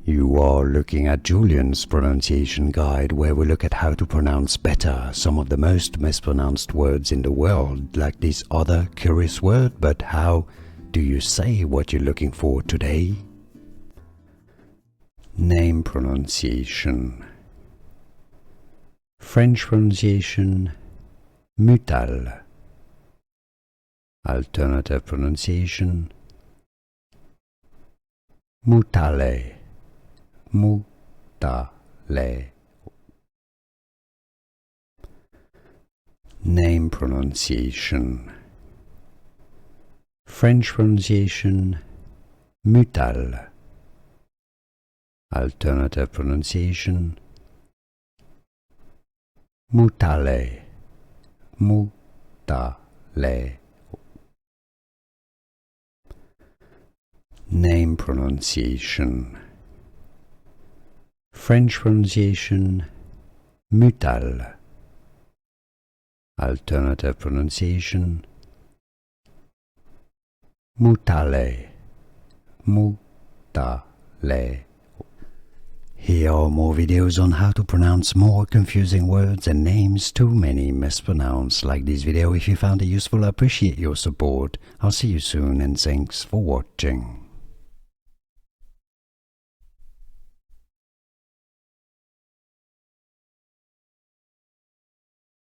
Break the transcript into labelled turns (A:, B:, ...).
A: You are looking at Julian's pronunciation guide, where we look at how to pronounce better some of the most mispronounced words in the world, like this other curious word. But how do you say what you're looking for today? Name pronunciation. French pronunciation, Mutale. Alternative pronunciation, Mutale. Mutale. Name pronunciation. French pronunciation, Mutale. Alternative pronunciation, Mutale. Mutale. Name pronunciation. French pronunciation, Mutale. Alternative pronunciation, Mutale. Mutale. Here are more videos on how to pronounce more confusing words and names too many mispronounced. Like this video if you found it useful. I appreciate your support. I'll see you soon and thanks for watching.